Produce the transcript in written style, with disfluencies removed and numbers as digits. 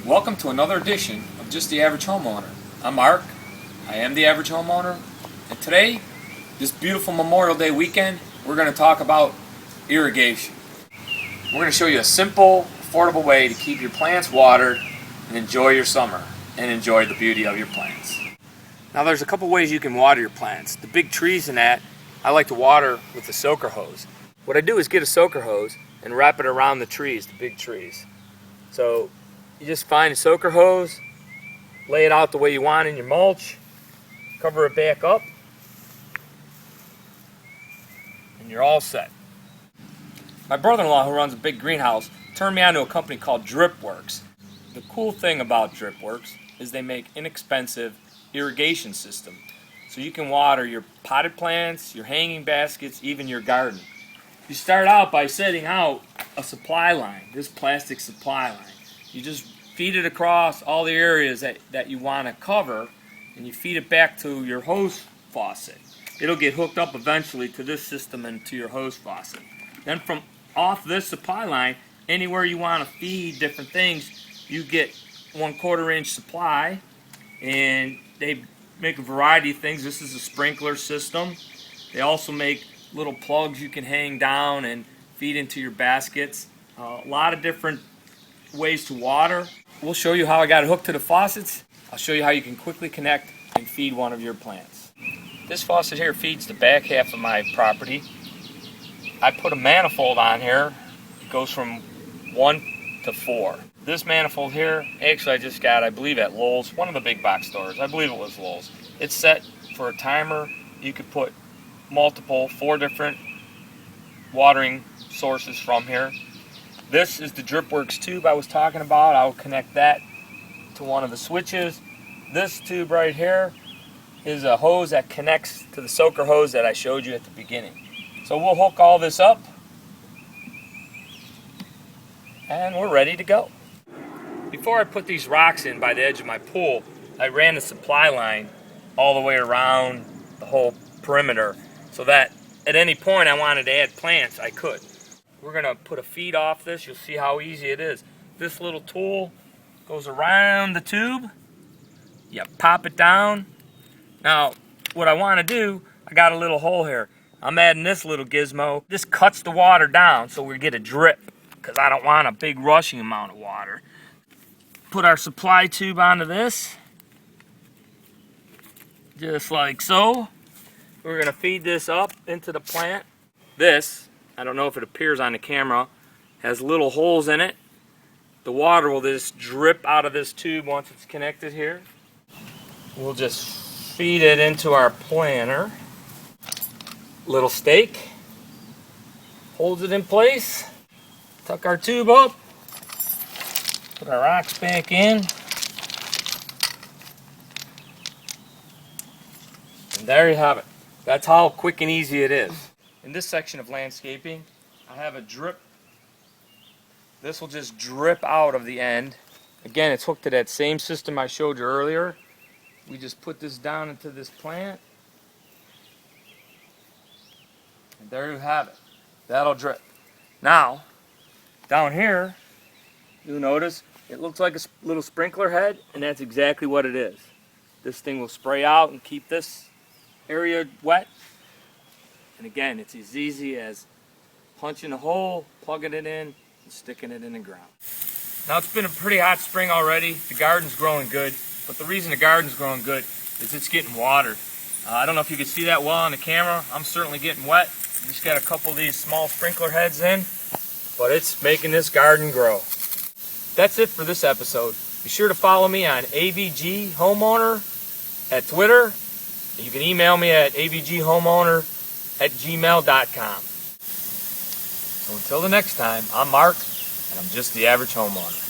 Welcome to another edition of Just the Average Homeowner. I'm Mark. I am the Average Homeowner. And today, this beautiful Memorial Day weekend, we're going to talk about irrigation. We're going to show you a simple, affordable way to keep your plants watered and enjoy your summer and enjoy the beauty of your plants. Now there's a couple ways you can water your plants. The big trees and that, I like to water with a soaker hose. What I do is get a soaker hose and wrap it around the trees, the big trees. So you just find a soaker hose, lay it out the way you want in your mulch, cover it back up, and you're all set. My brother-in-law, who runs a big greenhouse, turned me on to a company called DripWorks. The cool thing about DripWorks is they make inexpensive irrigation system. So you can water your potted plants, your hanging baskets, even your garden. You start out by setting out a supply line, this plastic supply line. You just feed it across all the areas that you want to cover, and you feed it back to your hose faucet. It'll get hooked up eventually to this system and to your hose faucet. Then from off this supply line, anywhere you want to feed different things, you get 1/4 inch supply, and they make a variety of things. This is a sprinkler system. They also make little plugs you can hang down and feed into your baskets. A lot of different ways to water. We'll show you how I got it hooked to the faucets. I'll show you how you can quickly connect and feed one of your plants. This faucet here feeds the back half of my property. I put a manifold on here. It goes from 1 to 4. This manifold here, actually I just got, I believe at Lowe's, one of the big box stores. I believe it was Lowe's. It's set for a timer. You could put multiple, 4 different watering sources from here. This is the DripWorks tube I was talking about. I'll connect that to one of the switches. This tube right here is a hose that connects to the soaker hose that I showed you at the beginning. So we'll hook all this up and we're ready to go. Before I put these rocks in by the edge of my pool, I ran the supply line all the way around the whole perimeter so that at any point I wanted to add plants, I could. We're going to put a feed off this. You'll see how easy it is. This little tool goes around the tube. You pop it down. Now, what I want to do, I got a little hole here. I'm adding this little gizmo. This cuts the water down so we get a drip, because I don't want a big rushing amount of water. Put our supply tube onto this, just like so. We're going to feed this up into the plant. This, I don't know if it appears on the camera, has little holes in it. The water will just drip out of this tube once it's connected here. We'll just feed it into our planter. Little stake holds it in place. Tuck our tube up. Put our rocks back in. And there you have it. That's how quick and easy it is. In this section of landscaping, I have a drip. This will just drip out of the end. Again, it's hooked to that same system I showed you earlier. We just put this down into this plant. And there you have it. That'll drip. Now, down here, you'll notice it looks like a little sprinkler head, and that's exactly what it is. This thing will spray out and keep this area wet. And again, it's as easy as punching a hole, plugging it in, and sticking it in the ground. Now it's been a pretty hot spring already. The garden's growing good, but the reason the garden's growing good is it's getting watered. I don't know if you can see that well on the camera. I'm certainly getting wet. Just got a couple of these small sprinkler heads in, but it's making this garden grow. That's it for this episode. Be sure to follow me on AVG Homeowner at Twitter. You can email me at avghomeowner@gmail.com. So until the next time, I'm Mark, and I'm just the average homeowner.